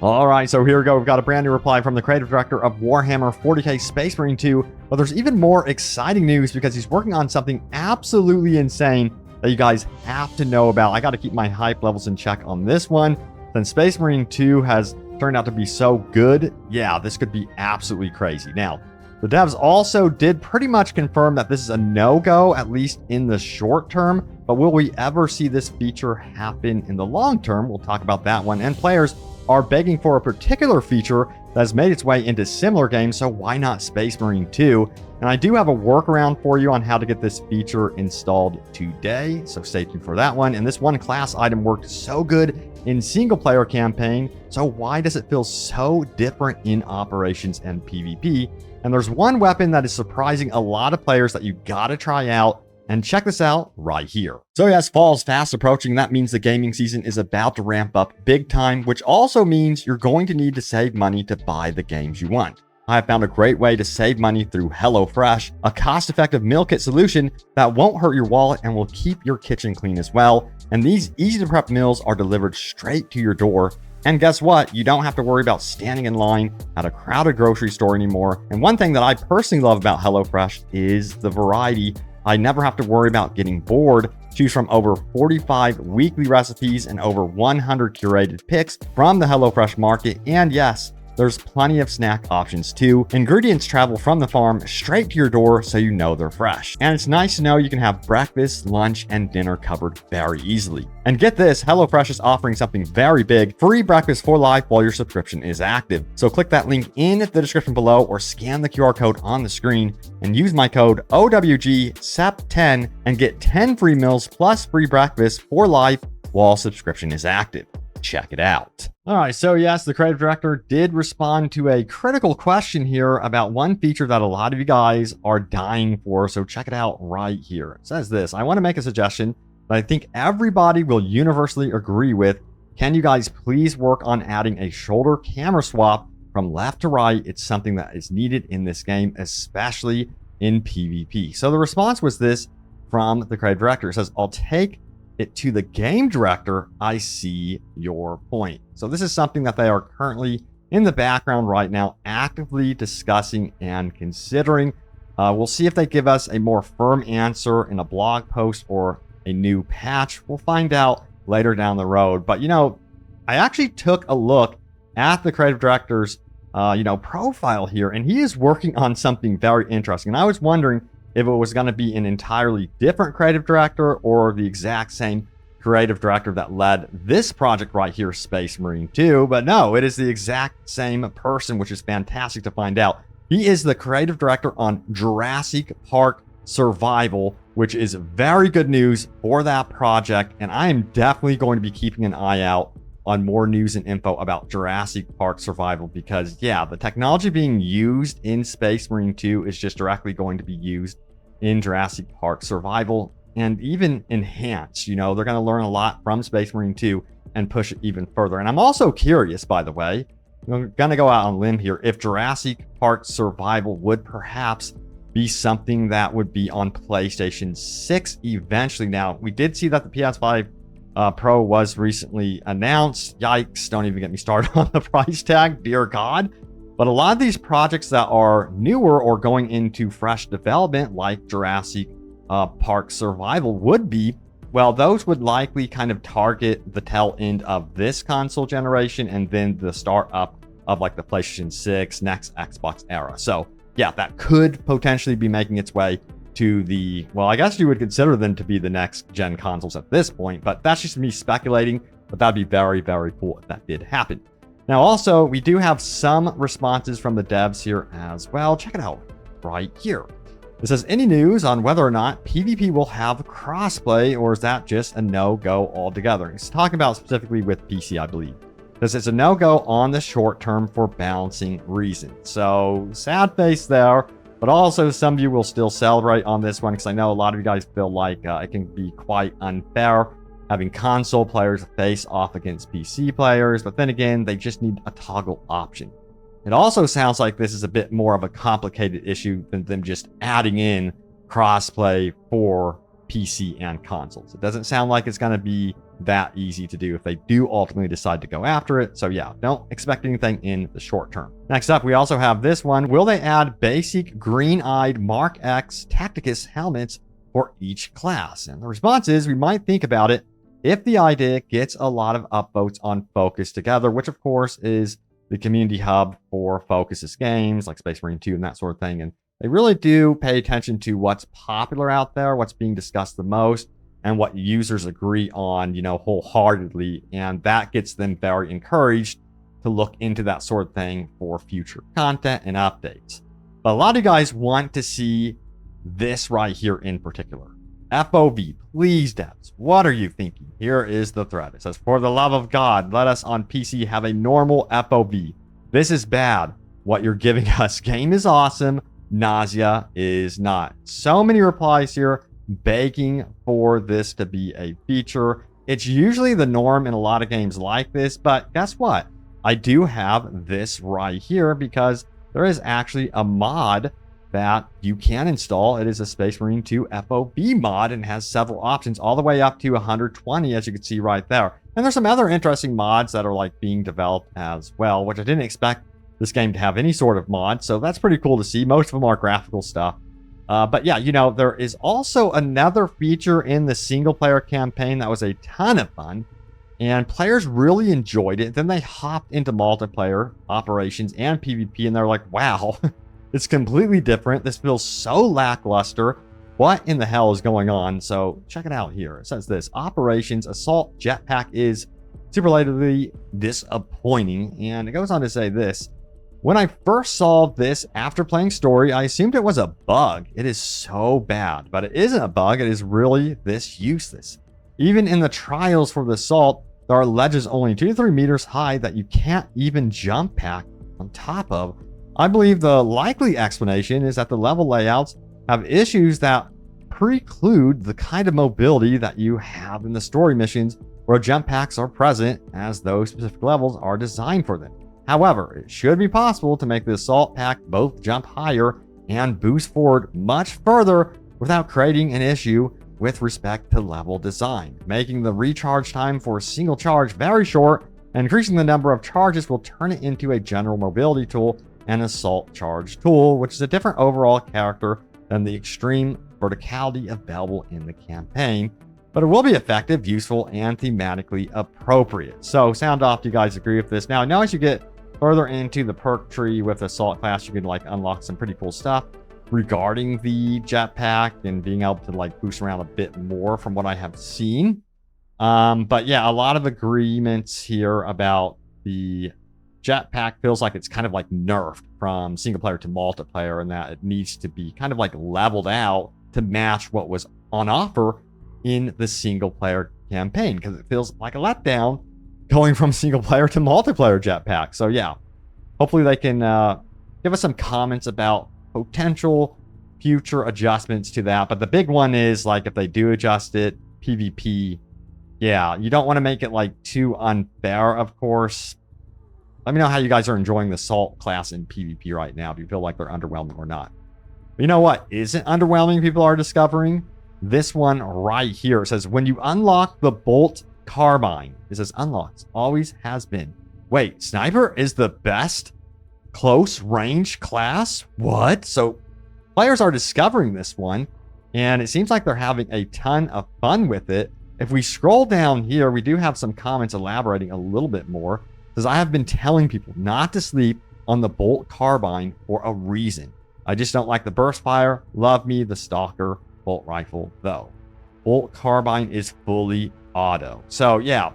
All right, so here we go. We've got a brand new reply from the creative director of Warhammer 40K Space Marine 2. But there's even more exciting news because he's working on something absolutely insane that you guys have to know about. I got to keep my hype levels in check on this one. Since Space Marine 2 has turned out to be so good, yeah, this could be absolutely crazy. Now, the devs also did pretty much confirm that this is a no-go, at least in the short term. But will we ever see this feature happen in the long term? We'll talk about that one. And players are begging for a particular feature that has made its way into similar games, so why not Space Marine 2? And I do have a workaround for you on how to get this feature installed today, so stay tuned for that one. And this one class item worked so good in single-player campaign, so why does it feel so different in operations and PvP? And there's one weapon that is surprising a lot of players that you gotta try out. And check this out right here. So yes, fall is fast approaching. That means the gaming season is about to ramp up big time, which also means you're going to need to save money to buy the games you want. I have found a great way to save money through HelloFresh, a cost-effective meal kit solution that won't hurt your wallet and will keep your kitchen clean as well. And these easy-to-prep meals are delivered straight to your door. And guess what? You don't have to worry about standing in line at a crowded grocery store anymore. And one thing that I personally love about HelloFresh is the variety. I never have to worry about getting bored. Choose from over 45 weekly recipes and over 100 curated picks from the HelloFresh market. And yes, there's plenty of snack options too. Ingredients travel from the farm straight to your door so you know they're fresh. And it's nice to know you can have breakfast, lunch, and dinner covered very easily. And get this, HelloFresh is offering something very big, free breakfast for life while your subscription is active. So click that link in the description below or scan the QR code on the screen and use my code OWGSEP10 and get 10 free meals plus free breakfast for life while subscription is active. Check it out. All right, so yes, the creative director did respond to a critical question here about one feature that a lot of you guys are dying for. So check it out right here. It says this: I want to make a suggestion that I think everybody will universally agree with. Can you guys please work on adding a shoulder camera swap from left to right? It's something that is needed in this game, especially in PvP. So the response was this from the creative director. It says, I'll take it to the game director. I see your point. So this is something that they are currently in the background right now, actively discussing and considering. We'll see if they give us a more firm answer in a blog post or a new patch. We'll find out later down the road. But, you know, I actually took a look at the creative director's, profile here, and he is working on something very interesting. And I was wondering if it was going to be an entirely different creative director or the exact same creative director that led this project right here, Space Marine 2. But no, it is the exact same person, which is fantastic to find out. He is the creative director on Jurassic Park Survival, which is very good news for that project. And I am definitely going to be keeping an eye out on more news and info about Jurassic Park Survival, because yeah, the technology being used in Space Marine 2 is just directly going to be used in Jurassic Park Survival and even enhanced. You know, they're going to learn a lot from Space Marine 2 and push it even further. And I'm also curious, by the way, I'm going to go out on a limb here, if Jurassic Park Survival would perhaps be something that would be on PlayStation 6 eventually. Now, we did see that the PS5 Pro was recently announced. Yikes, don't even get me started on the price tag, dear God. But a lot of these projects that are newer or going into fresh development, like Jurassic Park Survival would be, well, those would likely kind of target the tail end of this console generation and then the start up of like the PlayStation 6, next Xbox era. So yeah, that could potentially be making its way to the, well, I guess you would consider them to be the next gen consoles at this point, but that's just me speculating. But that'd be very, very cool if that did happen. Now, also, we do have some responses from the devs here as well. Check it out right here. It says, any news on whether or not PvP will have crossplay, or is that just a no-go altogether? It's talking about specifically with PC, I believe. Because it's a no-go on the short term for balancing reasons. So, sad face there. But also, some of you will still celebrate on this one, because I know a lot of you guys feel like it can be quite unfair having console players face off against PC players. But then again, they just need a toggle option. It also sounds like this is a bit more of a complicated issue than them just adding in crossplay for PC and consoles. It doesn't sound like it's going to be that easy to do if they do ultimately decide to go after it. So yeah, don't expect anything in the short term. Next up, we also have this one. Will they add basic green-eyed Mark X Tacticus helmets for each class? And the response is we might think about it if the idea gets a lot of upvotes on Focus Together, which of course is the community hub for Focus's games like Space Marine 2 and that sort of thing. And they really do pay attention to what's popular out there, what's being discussed the most, and what users agree on, wholeheartedly. And that gets them very encouraged to look into that sort of thing for future content and updates. But a lot of you guys want to see this right here in particular. FOV, please devs, what are you thinking? Here is the thread. It says, for the love of God, let us on PC have a normal FOV. This is bad. What you're giving us. Game is awesome. Nausea is not. So many replies here begging for this to be a feature. It's usually the norm in a lot of games like this, but guess what? I do have this right here because there is actually a mod that you can install. It is a Space Marine 2 FOV mod and has several options all the way up to 120, as you can see right there. And there's some other interesting mods that are like being developed as well, which I didn't expect this game to have any sort of mod. So that's pretty cool to see. Most of them are graphical stuff. But yeah, there is also another feature in the single player campaign that was a ton of fun. And players really enjoyed it. Then they hopped into multiplayer operations and PvP and they're like, wow, it's completely different. This feels so lackluster. What in the hell is going on? So check it out here. It says this: Operations Assault Jetpack is superlatively disappointing. And it goes on to say this: when I first saw this after playing story, I assumed it was a bug. It is so bad, but it isn't a bug. It is really this useless. Even in the trials for the assault, there are ledges only 2 to 3 meters high that you can't even jump pack on top of. I believe the likely explanation is that the level layouts have issues that preclude the kind of mobility that you have in the story missions where jump packs are present, as those specific levels are designed for them. However, it should be possible to make the assault pack both jump higher and boost forward much further without creating an issue with respect to level design. Making the recharge time for a single charge very short and increasing the number of charges will turn it into a general mobility tool and assault charge tool, which is a different overall character than the extreme verticality available in the campaign. But it will be effective, useful, and thematically appropriate. So sound off, do you guys agree with this? Now as you get further into the perk tree with assault class, you can unlock some pretty cool stuff regarding the jetpack and being able to boost around a bit more from what I have seen. But yeah, a lot of agreements here about the jetpack. Feels like it's kind of nerfed from single player to multiplayer, and that it needs to be kind of leveled out to match what was on offer in the single player campaign, because it feels like a letdown going from single player to multiplayer jetpack. So yeah, hopefully they can give us some comments about potential future adjustments to that. But the big one is if they do adjust it, PvP, yeah, you don't want to make it too unfair, of course. Let me know how you guys are enjoying the assault class in PvP right now. Do you feel like they're underwhelming or not? But you know what isn't underwhelming, people are discovering? This one right here. It says, when you unlock the bolt carbine, it says unlocks, always has been. Wait, sniper is the best close range class? What? So players are discovering this one, and it seems like they're having a ton of fun with it. If we scroll down here, we do have some comments elaborating a little bit more. It says, I have been telling people not to sleep on the bolt carbine for a reason. I just don't like the burst fire. Love me the stalker bolt rifle though. Bolt carbine is fully auto. So yeah,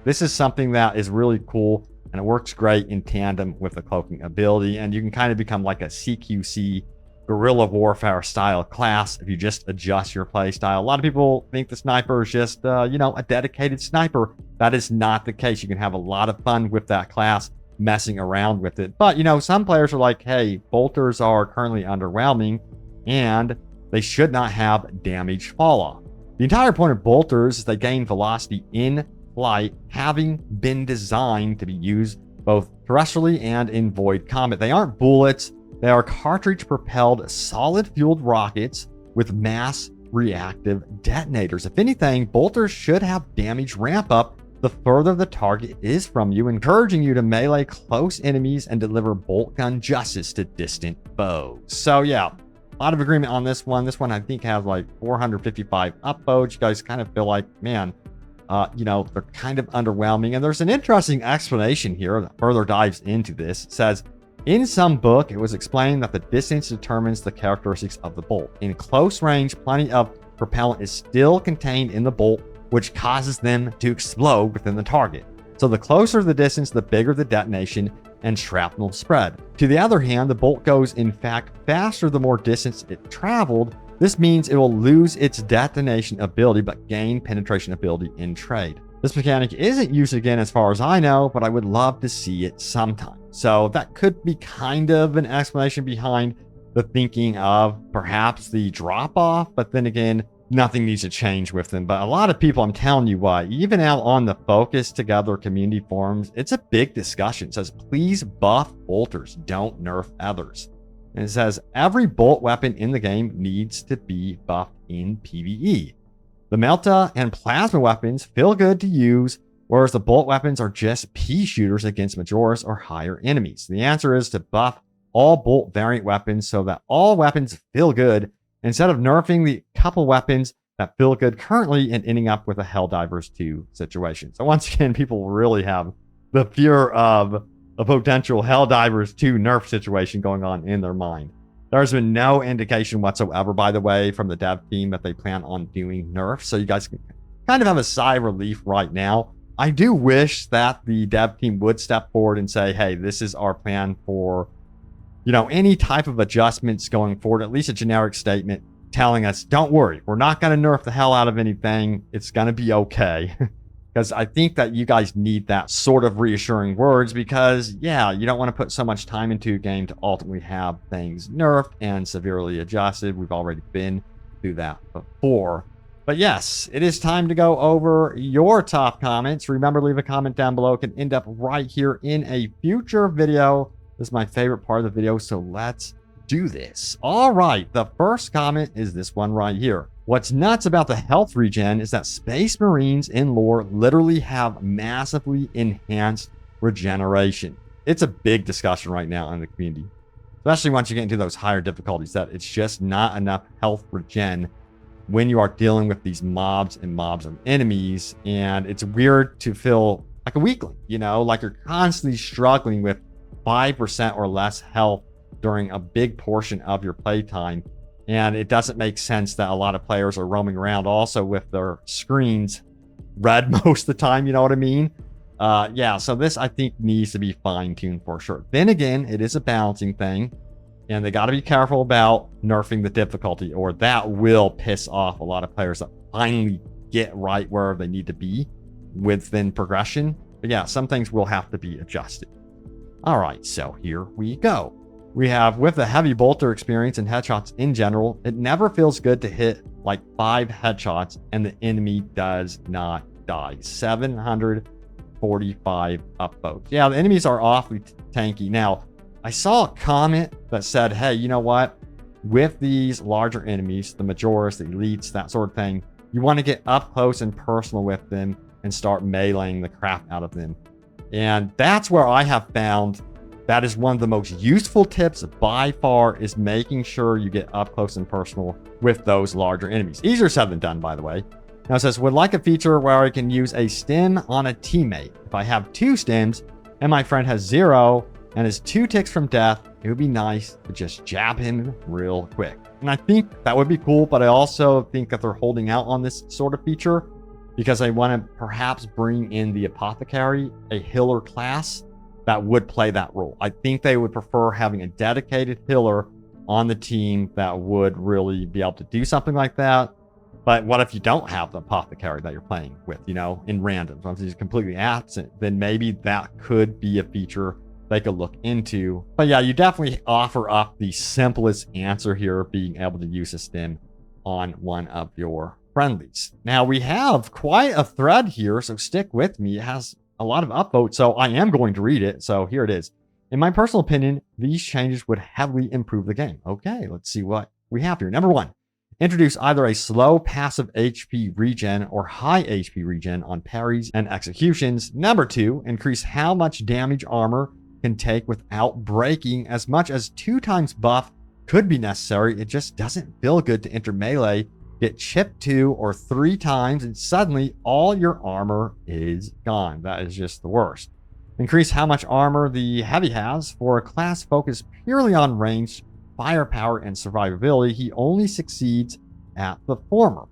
this is something that is really cool, and it works great in tandem with the cloaking ability, and you can kind of become like a CQC guerrilla warfare style class if you just adjust your play style. A lot of people think the sniper is just a dedicated sniper. That is not the case. You can have a lot of fun with that class, messing around with it. But some players are like, hey, bolters are currently underwhelming and they should not have damage fall off. The entire point of bolters is they gain velocity in flight, having been designed to be used both terrestrially and in void combat. They aren't bullets. They are cartridge propelled solid fueled rockets with mass reactive detonators. If anything, bolters should have damage ramp up the further the target is from you, encouraging you to melee close enemies and deliver bolt gun justice to distant foes. So yeah, a lot of agreement on this one. This one I think has like 455 upvotes. You guys kind of feel like, man, they're kind of underwhelming. And there's an interesting explanation here that further dives into this. It says, in some book, it was explained that the distance determines the characteristics of the bolt. In close range, plenty of propellant is still contained in the bolt, which causes them to explode within the target. So the closer the distance, the bigger the detonation and shrapnel spread. To the other hand, the bolt goes, in fact, faster the more distance it traveled. This means it will lose its detonation ability, but gain penetration ability in trade. This mechanic isn't used again as far as I know, but I would love to see it sometime. So that could be kind of an explanation behind the thinking of perhaps the drop-off, but then again, nothing needs to change with them. But a lot of people, I'm telling you what, even out on the Focus Together community forums, it's a big discussion. It says, please buff bolters, don't nerf others. And it says, every bolt weapon in the game needs to be buffed in PvE. The Melta and Plasma weapons feel good to use, whereas the bolt weapons are just pea shooters against Majoris or higher enemies. The answer is to buff all bolt variant weapons so that all weapons feel good, instead of nerfing the couple weapons that feel good currently and ending up with a Helldivers 2 situation. So once again, people really have the fear of a potential Helldivers 2 nerf situation going on in their mind. There's been no indication whatsoever, by the way, from the dev team that they plan on doing nerfs. So you guys can kind of have a sigh of relief right now. I do wish that the dev team would step forward and say, hey, this is our plan for, any type of adjustments going forward, at least a generic statement telling us, don't worry, we're not going to nerf the hell out of anything. It's going to be okay. Because I think that you guys need that sort of reassuring words because, yeah, you don't want to put so much time into a game to ultimately have things nerfed and severely adjusted. We've already been through that before. But yes, it is time to go over your top comments. Remember, leave a comment down below. It can end up right here in a future video. This is my favorite part of the video, so let's do this. All right, the first comment is this one right here. What's nuts about the health regen is that Space Marines in lore literally have massively enhanced regeneration. It's a big discussion right now in the community, especially once you get into those higher difficulties, that it's just not enough health regen when you are dealing with these mobs of enemies. And it's weird to feel like a weakling, like you're constantly struggling with 5% or less health during a big portion of your playtime. And it doesn't make sense that a lot of players are roaming around also with their screens red most of the time, you know what I mean? So this, I think, needs to be fine-tuned for sure. Then again, it is a balancing thing, and they got to be careful about nerfing the difficulty, or that will piss off a lot of players that finally get right where they need to be within progression. But yeah, some things will have to be adjusted. All right, so here we go. We have, with the heavy bolter experience and headshots in general, it never feels good to hit like 5 headshots and the enemy does not die. 745 upvotes. Yeah, the enemies are awfully tanky. Now, I saw a comment that said, hey, you know what? With these larger enemies, the Majoris, the elites, that sort of thing, you want to get up close and personal with them and start meleeing the crap out of them. And that's where I have found that is one of the most useful tips by far, is making sure you get up close and personal with those larger enemies. Easier said than done, by the way. Now it says, would like a feature where I can use a stim on a teammate. If I have 2 stims and my friend has 0 and is 2 ticks from death, it would be nice to just jab him real quick. And I think that would be cool, but I also think that they're holding out on this sort of feature because they want to perhaps bring in the apothecary, a healer class that would play that role. I think they would prefer having a dedicated healer on the team that would really be able to do something like that. But what if you don't have the apothecary that you're playing with, in random? So if he's completely absent, then maybe that could be a feature they could look into. But yeah, you definitely offer up the simplest answer here, being able to use a stim on one of your friendlies. Now we have quite a thread here, so stick with me. It has a lot of upvotes, so I am going to read it. So here it is. In my personal opinion, these changes would heavily improve the game. Okay, let's see what we have here. Number 1, Introduce either a slow passive HP regen or high HP regen on parries and executions. Number 2, increase how much damage armor can take without breaking. As much as 2 times buff could be necessary. It just doesn't feel good to enter melee, get chipped 2 or 3 times, and suddenly all your armor is gone. That is just the worst. Increase how much armor the heavy has. For a class focused purely on range, firepower, and survivability, he only succeeds at the former.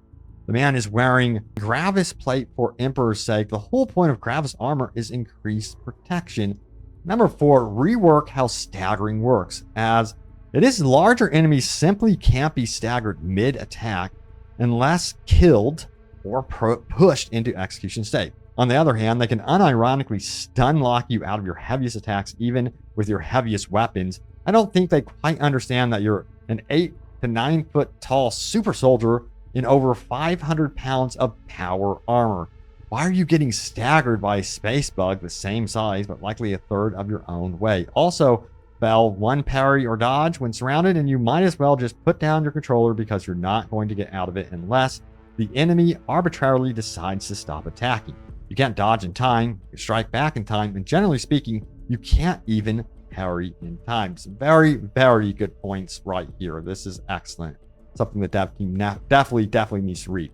The man is wearing Gravis plate for Emperor's sake. The whole point of Gravis armor is increased protection. Number 4, rework how staggering works, as it is larger enemies simply can't be staggered mid-attack unless killed or pushed into execution state. On the other hand, they can unironically stun lock you out of your heaviest attacks, even with your heaviest weapons. I don't think they quite understand that you're an 8 to 9 foot tall super soldier in over 500 pounds of power armor. Why are you getting staggered by a space bug the same size, but likely a third of your own weight? Also, fail 1 parry or dodge when surrounded, and you might as well just put down your controller because you're not going to get out of it unless the enemy arbitrarily decides to stop attacking. You can't dodge in time, you strike back in time, and generally speaking, you can't even parry in time. Some very, very good points right here. This is excellent. Something the dev team definitely needs to read.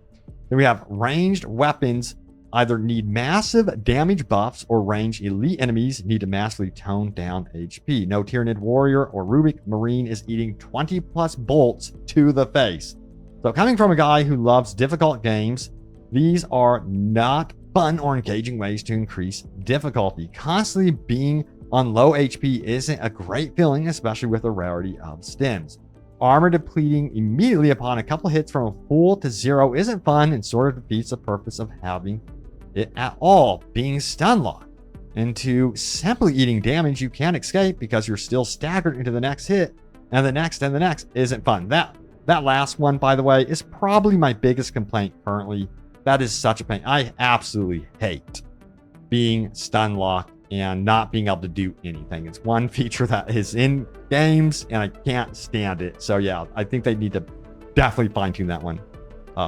Then we have ranged weapons either need massive damage buffs or ranged elite enemies need to massively tone down HP. No Tyranid Warrior or Rubik Marine is eating 20 plus bolts to the face. So coming from a guy who loves difficult games, these are not fun or engaging ways to increase difficulty. Constantly being on low HP isn't a great feeling, especially with the rarity of stims. Armor depleting immediately upon a couple hits from a full to 0 isn't fun and sort of defeats the purpose of having it at all. Being stun locked into simply eating damage you can't escape because you're still staggered into the next hit, and the next and the next isn't fun. That last one, by the way, is probably my biggest complaint currently. That is such a pain. I absolutely hate being stun locked and not being able to do anything. It's one feature that is in games and I can't stand it. So yeah, I think they need to definitely fine tune that one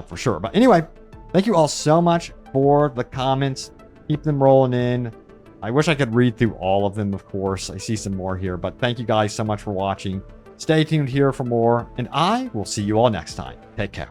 for sure. But anyway, thank you all so much for the comments. Keep them rolling in. I wish I could read through all of them, of course. I see some more here, but thank you guys so much for watching. Stay tuned here for more, and I will see you all next time. Take care.